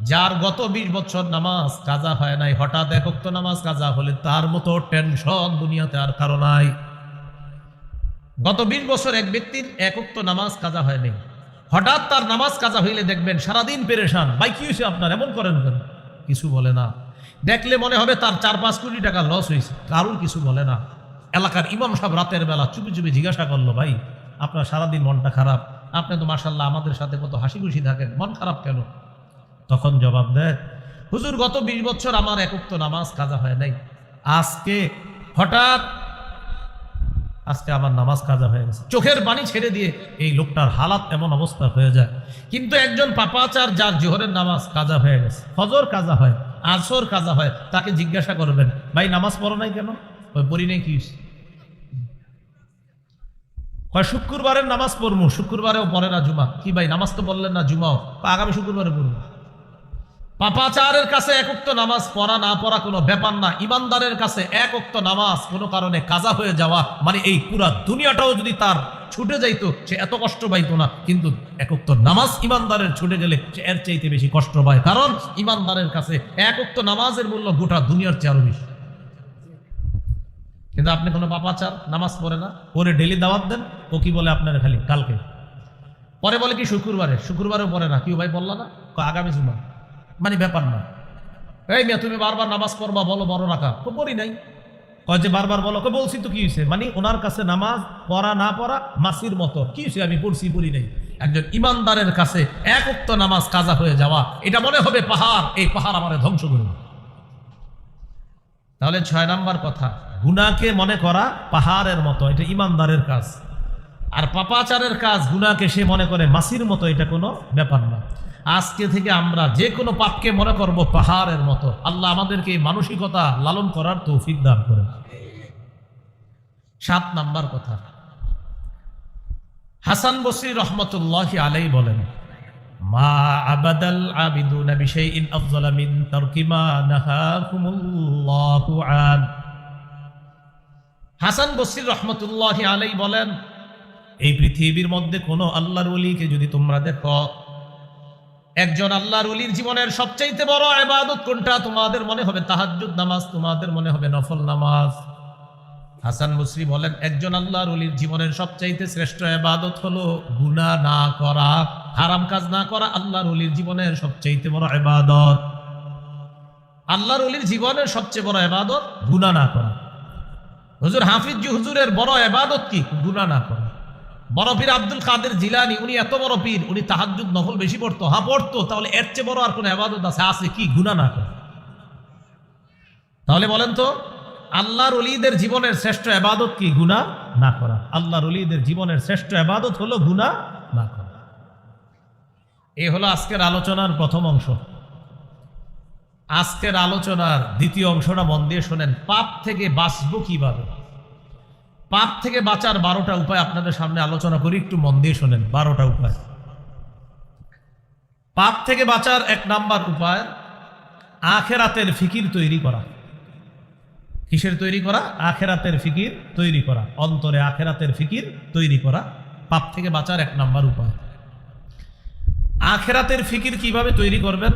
যার গত 20 বছর নামাজ কাজা হয় নাই, হঠাৎ এক ওয়াক্ত নামাজ কাজা হলে তার মতো টেনশন দুনিয়াতে আর কারো নাই। গত 20 বছর এক ব্যক্তির এক ওয়াক্ত নামাজ কাজা হয় নাই, হঠাৎ তার নামাজ কাজা হইলে দেখবেন সারাদিন পেরেশান। ভাই কি হয়েছে আপনার, এমন করেন কেন? কিছু বলে না। দেখলে মনে হবে তার 4-5 কোটি টাকা লস হয়েছে, কারণ কিছু বলে না। এলাকার ইমাম সাহেব রাতের বেলা চুপি চুপি জিজ্ঞাসা করলো, ভাই আপনার সারাদিন মনটা খারাপ, আপনি তো মাশাআল্লাহ আমাদের সাথে কত হাসি খুশি থাকেন, মন খারাপ কেন? তখন জবাব দেয়, হুজুর গত 20 বছর আমার এক ওয়াক্ত নামাজ কাজা হয় নাই, আজকে হঠাৎ আমার নামাজ কাজা হয়ে গেছে। চোখের পানি ছেড়ে দিয়ে এই লোকটার হালাত এমন অবস্থা হয়ে যায়। কিন্তু একজন পাপাচার যার জোহরের নামাজ কাজা হয়ে গেছে, ফজর কাজা হয়, আসর কাজা হয়, তাকে জিজ্ঞাসা করবেন, ভাই নামাজ পড়ো নাই কেন? ওই পড়ি নাই। কি কয় শুক্রবারের নামাজ পড়বো, শুক্রবারেও পড়ে না জুমা। কি ভাই নামাজ তো বললেন না জুমাও? আগামী শুক্রবারে পড়বো। পাপাচারের কাছে এক ওয়াক্ত নামাজ পড়া না পড়া কোনো ব্যাপার না। ইমানদারের কাছে এক ওয়াক্ত নামাজ কোনো কারণে কাজা হয়ে যাওয়া মানে এই পুরা দুনিয়াটাও যদি তার ছুটে যাইতো সে এত কষ্ট পাইতো না, কিন্তু এক ওয়াক্ত নামাজ ইমানদারের ছুটে গেলে সে এর চাইতে বেশি কষ্ট পায়। কারণ ইমানদারের কাছে এক ওয়াক্ত নামাজের মূল্য গোটা দুনিয়ার চেয়ে আরো বেশি। কিন্তু আপনি কোনো পাপাচার নামাজ পড়ে না, পরে ডেলি দাওয়াত দেন, ও কি বলে আপনার খালি কালকে, পরে বলে কি শুক্রবারেও পড়ে না। কি ভাই বললা না? আগামী জুমা, মানে ব্যাপার না। এই মিয়া তুমি বারবার নামাজ পড়বা, বলো বড় রাখা, তো পড়ি নাই। কয় যে বারবার বলো, বলছি তো কি হয়েছে? মানে ওনার কাছে নামাজ পড়া না পড়া মাসির মতো। কি হয়েছে? আমি পড়ি নাই। একজন ইমানদারের কাছে এক ওয়াক্ত নামাজ কাজা হয়ে যাওয়া এটা মনে হবে পাহাড়, এই পাহাড় আমারে ধ্বংস করবে। তাহলে 6 নাম্বার কথা, গুনাহকে মনে করা পাহাড়ের মতো, এটা ইমানদারের কাজ। আর পাপাচারের কাজ, গুনাহকে সে মনে করে মাসির মতো, এটা কোনো ব্যাপার না। আজকে থেকে আমরা যে কোনো পাপকে মনে করব পাহাড়ের মতো। আল্লাহ আমাদেরকে এই মানসিকতা লালন করার তৌফিক দান করেন। 7 নাম্বার কথা, হাসান বসরি রহমতুল্লাহি আলাইহি বলেন, মা আবাদাল আবিদুনা বিশাইইন আফযালা মিন তারকি মা নাহাকুমুল্লাহু আন। হাসান বসরি রহমতুল্লাহি আলাইহি বলেন, এই পৃথিবীর মধ্যে কোনো আল্লাহর ওলিকে যদি তোমরা দেখো, একজন আল্লাহর ওলির জীবনের সবচাইতে বড় ইবাদত কোনটা? তোমাদের মনে হবে তাহাজ্জুদ নামাজ, তোমাদের মনে হবে নফল নামাজ। হাসান বসরি বলেন, একজন আল্লাহর ওলির জীবনের সবচাইতে শ্রেষ্ঠ ইবাদত হলো গুনাহ না করা, হারাম কাজ না করা। আল্লাহর ওলির জীবনের সবচাইতে বড় ইবাদত, আল্লাহর ওলির জীবনের সবচেয়ে বড় ইবাদত গুনাহ না করা। হুজুর হাফিজ হুজুরের বড় ইবাদত কি? গুনাহ না করা। বড় পীর আব্দুল কাদের জিলানী, উনি এত বড় পীর, উনি তাহাজ্জুদ নফল বেশি পড়তো। হ্যাঁ পড়তো, তাহলে এর চেয়ে বড় আর কোন ইবাদত আছে কি? গুনাহ না করা। তাহলে বলেন তো, আল্লাহর ওলিদের জীবনের শ্রেষ্ঠ ইবাদত কি? গুনাহ না করা। আল্লাহর ওলিদের জীবনের শ্রেষ্ঠ ইবাদত হলো গুনাহ না করা। এই হলো আজকের আলোচনার প্রথম অংশ। আজকের আলোচনার দ্বিতীয় অংশটা মন দিয়ে শোনেন, পাপ থেকে বাঁচবো কিভাবে। পাপ থেকে বাঁচার 12টা উপায় আপনাদের সামনে আলোচনা করি, একটু মন দিয়ে শোনেন। 12টা উপায়। পাপ থেকে বাঁচার 1 নাম্বার উপায়, আখিরাতের ফিকির তৈরি করা। কিসের তৈরি করা? আখিরাতের ফিকির তৈরি করা। অন্তরে আখিরাতের ফিকির তৈরি করা পাপ থেকে বাঁচার 1 নাম্বার উপায়। আখিরাতের ফিকির কিভাবে তৈরি করবেন?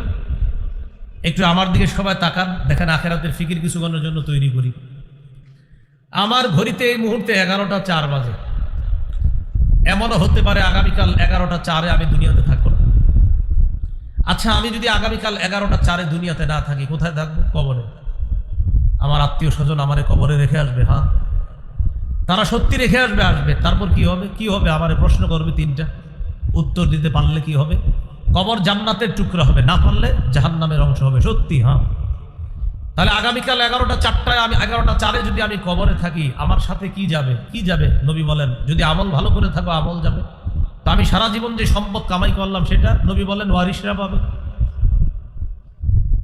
একটু আমার দিকে সবাই তাকান, দেখেন আখিরাতের ফিকির কিছুক্ষণের জন্য তৈরি করি। আমার ঘড়িতে এই মুহূর্তে 11টা 4 বাজে। এমনও হতে পারে আগামীকাল 11টা 4-এ আমি দুনিয়াতে থাকবো না। আচ্ছা, আমি যদি আগামীকাল 11টা 4-এ দুনিয়াতে না থাকি, কোথায় থাকবো? কবরে। আমার আত্মীয় স্বজন আমারে কবরে রেখে আসবে। হ্যাঁ, তারা সত্যি রেখে আসবে। তারপর কি হবে? আমারে প্রশ্ন করবে 3টা, উত্তর দিতে পারলে কি হবে? কবর জান্নাতের টুকরা হবে, না পারলে জাহান্নামের অংশ হবে। সত্যি। হ্যাঁ, তাহলে আগামীকাল 11টা 4টায় আমি 11টা 4-এ যদি আমি কবরে থাকি, আমার সাথে কি যাবে? কি যাবে? নবী বলেন যদি আমল ভালো করে থাকো আমল যাবে। তো আমি সারা জীবন যে সম্পদ কামাই করলাম সেটা নবী বলেন ওয়ারিশরা পাবে।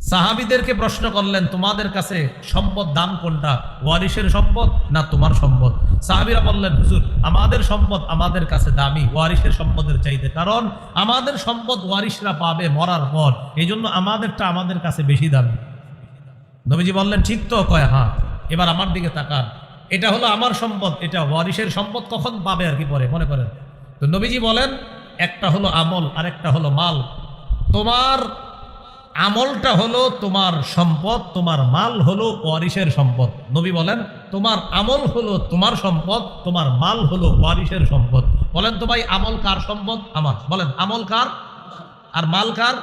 সাহাবীদেরকে প্রশ্ন করলেন তোমাদের কাছে সম্পদ দাম কোনটা, ওয়ারিশের সম্পদ না তোমার সম্পদ? সাহাবীরা বললেন হুজুর আমাদের সম্পদ আমাদের কাছে দামি ওয়ারিশের সম্পদের চাইতে, কারণ আমাদের সম্পদ ওয়ারিশরা পাবে মরার পর, এই জন্য আমাদেরটা আমাদের কাছে বেশি দামি। নবীজি বললেন ঠিক তো? কয় হ্যাঁ। এবার আমার দিকে তাকান, এটা হলো আমার সম্পদ, এটা ওয়ারিশের সম্পদ কখন পাবে আর কি পরে মনে করেন। তো নবীজি বলেন একটা হলো আমল আর একটা হলো মাল। তোমার আমলটা হলো তোমার সম্পদ, তোমার মাল হলো ওয়ারিশের সম্পদ। নবী বলেন তোমার আমল হলো তোমার সম্পদ, তোমার মাল হলো ওয়ারিশের সম্পদ। বলেন তো ভাই আমল কার সম্পদ? আমার। বলেন আমল কার আর মাল কার?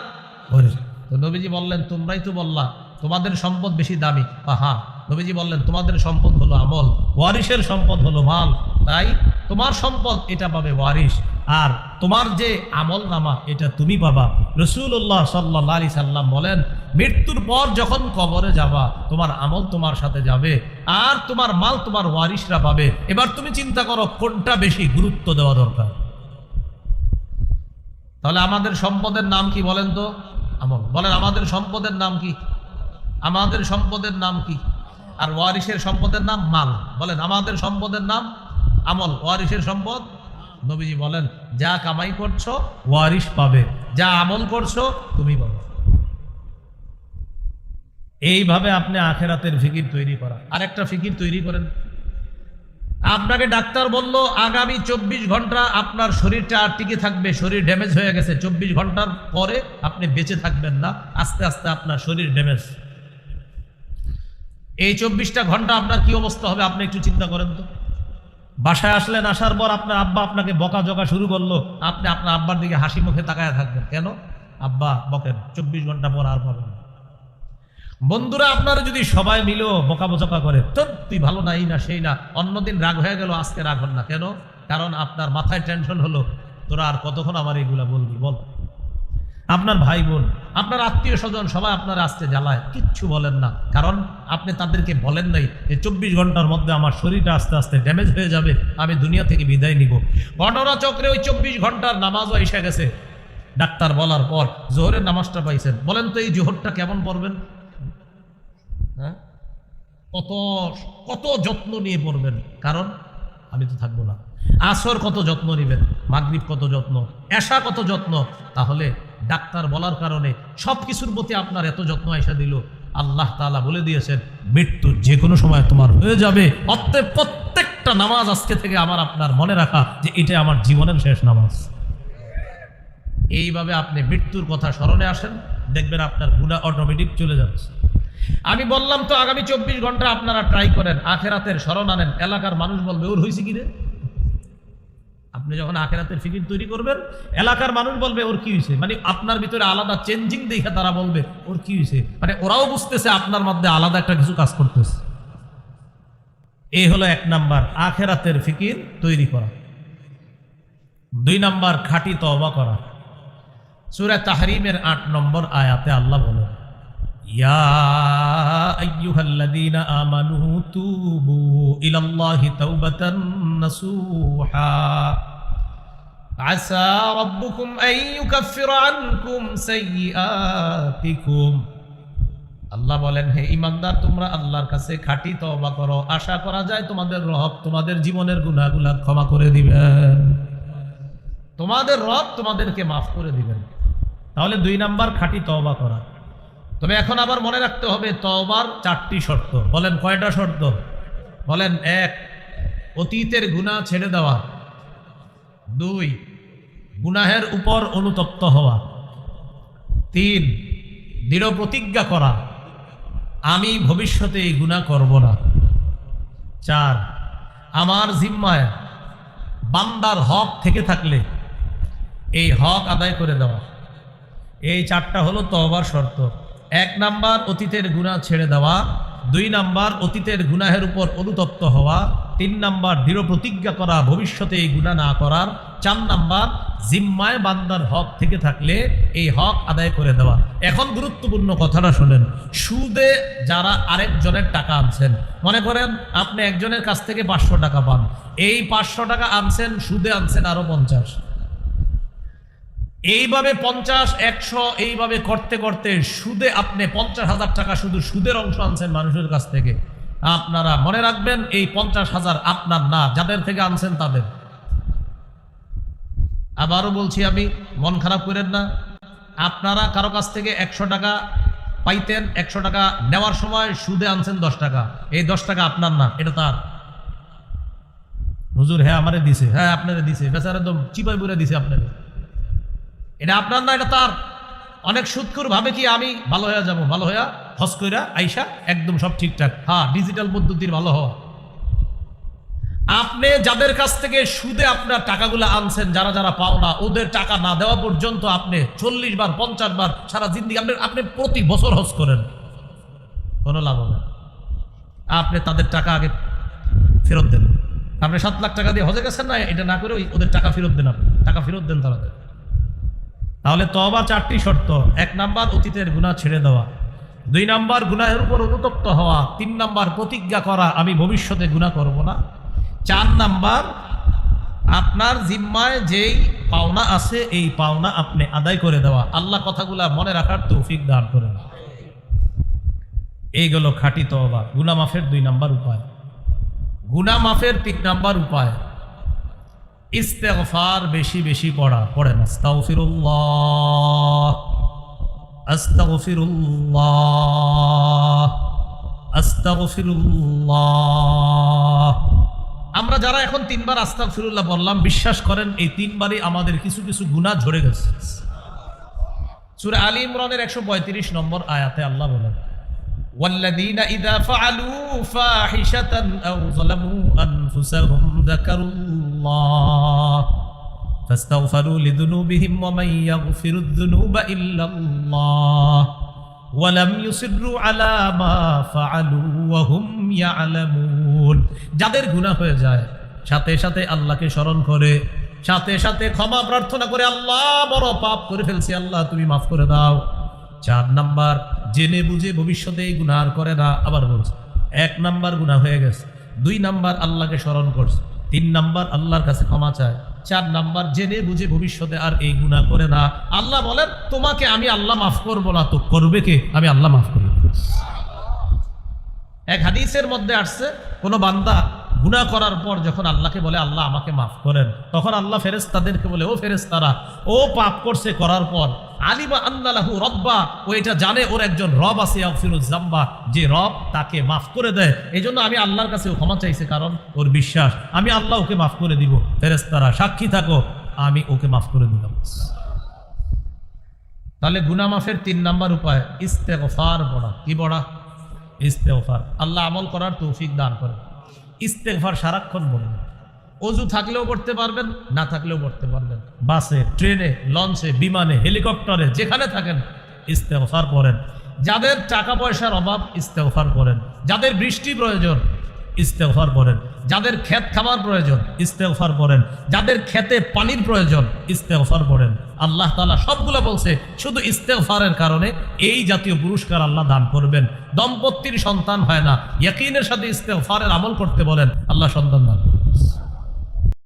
ওয়ারিশ। তো নবীজি বললেন তোমরাই তো বললা তোমাদের সম্পদ বেশি দামি। হ্যাঁ। নবীজি বললেন তোমাদের সম্পদ হলো আমল, ওয়ারিশের সম্পদ হলো মাল, তাই তোমার সম্পদ এটা পাবে ওয়ারিশ, আর তোমার যে আমল নামা এটা তুমি পাবা। রাসূলুল্লাহ সাল্লাল্লাহু আলাইহি সাল্লাম বলেন মৃত্যুর পর যখন কবরে যাবা তোমার আমল তোমার সাথে যাবে আর তোমার মাল তোমার ওয়ারিশরা পাবে। এবার তুমি চিন্তা করো কোনটা বেশি গুরুত্ব দেওয়া দরকার। তাহলে আমাদের সম্পদের নাম কি বলেন তো? আমল। বলেন আমাদের সম্পদের নাম কি? আমাদের সম্পদের নাম কি? আর ওয়ারিশের সম্পদের নাম মাল। বলেন আমাদের সম্পদের নাম আমল, ওয়ারিশের সম্পদ। নবীজি বলেন যা কামাই করছো ওয়ারিশ পাবে, যা আমল করছো তুমি পাবে। এইভাবে আপনি আখেরাতের ফিকির তৈরি করা। আরেকটা ফিকির তৈরি করেন, আপনাকে ডাক্তার বলল আগামী 24 ঘন্টা আপনার শরীরটা আর টিকে থাকবে, শরীর ড্যামেজ হয়ে গেছে, 24 ঘন্টার পরে আপনি বেঁচে থাকবেন না, আস্তে আস্তে আপনার শরীর ড্যামেজ। এই 24টা ঘন্টা আপনার কি অবস্থা হবে আপনি একটু চিন্তা করেন তো। বাসায় আসলেন, আসার পর আপনার আব্বা আপনাকে বকাঝকা শুরু করলো, আপনি আপনার আব্বার দিকে হাসি মুখে তাকায় থাকবেন, কেন? আব্বা বকেন, 24 ঘন্টা পর আর পাবেন। বন্ধুরা আপনারা যদি সবাই মিলেও বকাঝকা করে, তো তুই ভালো নাই না সেই না, অন্যদিন রাগ হয়ে গেল আজকে রাগ হন না, কেন? কারণ আপনার মাথায় টেনশন হলো তোরা আর কতক্ষণ আমার এইগুলা বলবি বল। আপনার ভাই বোন, আপনার আত্মীয় স্বজন সবাই আপনার আসতে জ্বালায়, কিচ্ছু বলেন না, কারণ আপনি তাদেরকে বলেন নাই যে 24 ঘন্টার মধ্যে আমার শরীরটা আস্তে আস্তে ড্যামেজ হয়ে যাবে, আমি দুনিয়া থেকে বিদায় নিব। ঘটনা চক্রে ওই 24 ঘন্টার নামাজও এসে গেছে। ডাক্তার বলার পর জোহরের নামাজটা পাইছেন, বলেন তো এই জোহরটা কেমন পড়বেন? হ্যাঁ, কত কত যত্ন নিয়ে পড়বেন, কারণ আমি তো থাকবো না। আসর কত যত্ন নেবেন, মাগরিব কত যত্ন, এশা কত যত্ন। তাহলে ডাক্তার বলার কারণে সব কিছুর প্রতি আপনার এত যত্ন আইসা দিল। আল্লাহ তাআলা বলে দিয়েছেন মৃত্যু যে কোনো সময় তোমার হয়ে যাবে, অতএব প্রত্যেকটা নামাজ আজকে থেকে আমার আপনার মনে রাখা যে এটা আমার জীবনের শেষ নামাজ। এইভাবে আপনি মৃত্যুর কথা স্মরণে আসেন, দেখবেন আপনার গুনাহ অটোমেটিক চলে যাচ্ছে। আমি বললাম তো আগামী 24 ঘন্টা আপনারা ট্রাই করেন, আখেরাতের স্মরণ আনেন। এলাকার মানুষ বলবে ওর হয়েছে কি রে। আপনি যখন আখেরাতের ফিকির তৈরি করবেন, এলাকার মানুষ বলবে ওর কি হয়েছে, মানে আপনার ভিতরে আলাদা চেঞ্জিং দেখে তারা বলবে ওর কি হয়েছে, মানে ওরাও বুঝতেছে আপনার মধ্যে আলাদা একটা কিছু কাজ করতেছে। এই হলো 1 নাম্বার আখেরাতের ফিকির তৈরি করা। 2 নাম্বার খাঁটি তওবা করা। সূরা তাহরিমের 8 নম্বর আয়াতে আল্লাহ বলেন ইয়া আইয়ুহাল্লাযীনা আমানু তুবু ইলাল্লাহি তাওবাতান নাসুহা আসা রাব্বুকুম আন ইউকাফিরা আনকুম সাইয়্যাতিকুম। আল্লাহ বলেন হে ঈমানদার তোমরা আল্লাহর কাছে খাঁটি তওবা করো, আশা করা যায় তোমাদের রব তোমাদের জীবনের গুনাহগুলো ক্ষমা করে দিবেন, তোমাদের রব তোমাদেরকে মাফ করে দিবেন। তাহলে 2 নাম্বার খাঁটি তওবা করা। তবে এখন আবার মনে রাখতে হবে তওবার 4টি শর্ত। বলেন কয়টা শর্ত? বলেন 1 অতীতের গুনাহ ছেড়ে দেওয়া, 2 গুনাহের উপর অনুতপ্ত হওয়া, 3 দৃঢ় প্রতিজ্ঞা করা আমি ভবিষ্যতে এই গুনাহ করব না, 4 আমার জিম্মায় বান্দার হক থেকে থাকলে এই হক আদায় করে দেওয়া। এই 4টা হলো তওবার শর্ত। 1 নাম্বার অতীতের গুনাহ ছেড়ে দেওয়া, 2 নাম্বার অতীতের গুনাহের উপর অনুতপ্ত হওয়া, 3 নাম্বার দৃঢ় প্রতিজ্ঞা করা ভবিষ্যতে এই গুনাহ না করার, 4 নাম্বার জিম্মায় বান্দার হক থেকে থাকলে এই হক আদায় করে দেওয়া। এখন গুরুত্বপূর্ণ কথাটা শোনেন, সুদে যারা আরেকজনের টাকা আনছেন, মনে করেন আপনি একজনের কাছ থেকে 500 টাকা পান, এই 500 টাকা আনছেন, সুদে আনছেন আরো 50, এইভাবে 50, 100 এইভাবে করতে করতে সুদে আপনি 50,000 টাকা শুধু সুদের অংশ আনছেন মানুষের কাছ থেকে। আপনারা মনে রাখবেন এই 50,000 আপনার না, যাদের থেকে আনছেন তাদের। আবারও বলছি, আমি মন খারাপ করেন না, আপনারা কারো কাছ থেকে 100 টাকা পাইতেন, 100 টাকা নেওয়ার সময় সুদে আনছেন 10 টাকা, এই 10 টাকা আপনার না, এটা তার। হুজুর হ্যাঁ আমারে দিছে, হ্যাঁ আপনারে দিছে, বেচারা একদম চিপাই বুড়ে দিছে আপনারে, এটা আপনার না, এটা তার। অনেক সুদখোর ভাবে কি আমি ভালো হয়ে যাব, ভালো হইয়া হজ কইরা আইসা একদম সব ঠিকঠাক, হ্যাঁ ডিজিটাল পদ্ধতির ভালো হওয়া। আপনি যাদের কাছ থেকে সুদে আপনার টাকাগুলো আনছেন, যারা যারা পাওনা, ওদের টাকা না দেওয়া পর্যন্ত আপনি 40 বার 50 বার সারা জিন্দিগি আপনি প্রতি বছর হজ করেন, কোনো লাভ হবে না। আপনি তাদের টাকা আগে ফেরত দেন। আপনি 7 লাখ টাকা দিয়ে হজে গেছেন না, এটা না করে ওদের টাকা ফেরত দেন, আপনি টাকা ফেরত দেন তাদের। তাহলে তওবা 4টি শর্ত: 1 নাম্বার অতীতের গুনাহ ছেড়ে দেওয়া, 2 নাম্বার গুনাহের উপর অনুতপ্ত হওয়া, 3 নাম্বার প্রতিজ্ঞা করা আমি ভবিষ্যতে গুনাহ করব না, 4 নাম্বার আপনার জিম্মায় যেই পাওনা আছে এই পাওনা আপনি আদায় করে দেওয়া। আল্লাহ কথাগুলা মনে রাখার তৌফিক দান করেন। এইগুলো খাঁটি তওবা, গুনাহ মাফের 2 নাম্বার উপায়। গুনাহ মাফের 3 নাম্বার উপায় ইস্তেগফার বেশি বেশি পড়া। পড়েন আস্তাগফিরুল্লাহ আস্তাগফিরুল্লাহ আস্তাগফিরুল্লাহ। আমরা যারা এখন 3 বার আস্তাগফিরুল্লাহ বললাম, বিশ্বাস করেন এই 3 বারই আমাদের কিছু কিছু গুনাহ ঝরে গেছে। সূরা আলী ইমরানের 135 নম্বর আয়াতে আল্লাহ বলেন, والذين إذا فعلوا فاحشة أو ظلموا أنفسهم ذكروا الله فاستغفروا لذنوبهم ومن يغفر الذنوب إلا الله ولم يصروا على ما فعلوا وهم يعلمون। যাদের গুনাহ হয়ে যায় সাথে সাথে আল্লাহকে স্মরণ করে, সাথে সাথে ক্ষমা প্রার্থনা করে, আল্লাহ বড় পাপ করে ফেলছি, আল্লাহ তুমি মাফ করে দাও। 4 নাম্বার জেনে বুঝে ভবিষ্যতে এই গুনাহ আর করে না। আবার বলছে 1 নাম্বার গুনাহ হয়ে গেছে, 2 নাম্বার আল্লাহকে স্মরণ করছে, 3 নাম্বার আল্লাহর কাছে ক্ষমা চায়, 4 নাম্বার জেনে বুঝে ভবিষ্যতে আর এই গুনাহ করে না। আল্লাহ বলেন তোমাকে আমি আল্লাহ মাফ করবো না, তো করবে কে? আমি আল্লাহ মাফ করব। এক হাদিসের মধ্যে আসছে, কোন বান্দা গুনাহ করার পর যখন আল্লাহকে বলে আল্লাহ আমাকে মাফ করেন, তখন আল্লাহ ফেরেশতাদেরকে বলে, ও ফেরেশতারা, ও পাপ করছে, করার পর আলিমা আন্না লাহু রব্বা, ও এটা জানে ওর একজন রব আছে, ইয়াগফিরুয যামবা, যে রব তাকে মাফ করে দেয়। এই জন্য আমি আল্লাহর কাছে ক্ষমা চাইছে, কারণ ওর বিশ্বাস আমি আল্লাহ ওকে মাফ করে দিব। ফেরেশতারা সাক্ষী থাকো, আমি ওকে মাফ করে দিলাম। তাহলে গুনাহ মাফের 3 নাম্বার উপায় ইস্তেগফার পড়া। কি পড়া? ইস্তেগফার। আল্লাহ আমল করার তৌফিক দান করে। ইস্তেগফার সারাক্ষণ বলবেন, অজু থাকলেও পড়তে পারবেন, না থাকলেও পড়তে পারবেন, বাসে, ট্রেনে, লঞ্চে, বিমানে, হেলিকপ্টারে, যেখানে থাকেন ইস্তেগফার পড়েন। যাদের টাকা পয়সার অভাব ইস্তেগফার করেন, যাদের বৃষ্টি প্রয়োজন ইস্তেগফার করেন, যাদের ক্ষেত খামার প্রয়োজন ইস্তেগফার করেন, যাদের ক্ষেতে পানির প্রয়োজন ইস্তেগফার করেন। আল্লাহ তাআলা সবগুলো বলছে, শুধু ইস্তেগফারের কারণে এই জাতীয় পুরস্কার আল্লাহ দান করবেন। দম্পতির সন্তান হয় না, ইয়াকিনের সাথে ইস্তেগফারের আমল করতে বলেন, আল্লাহ সন্তান দান।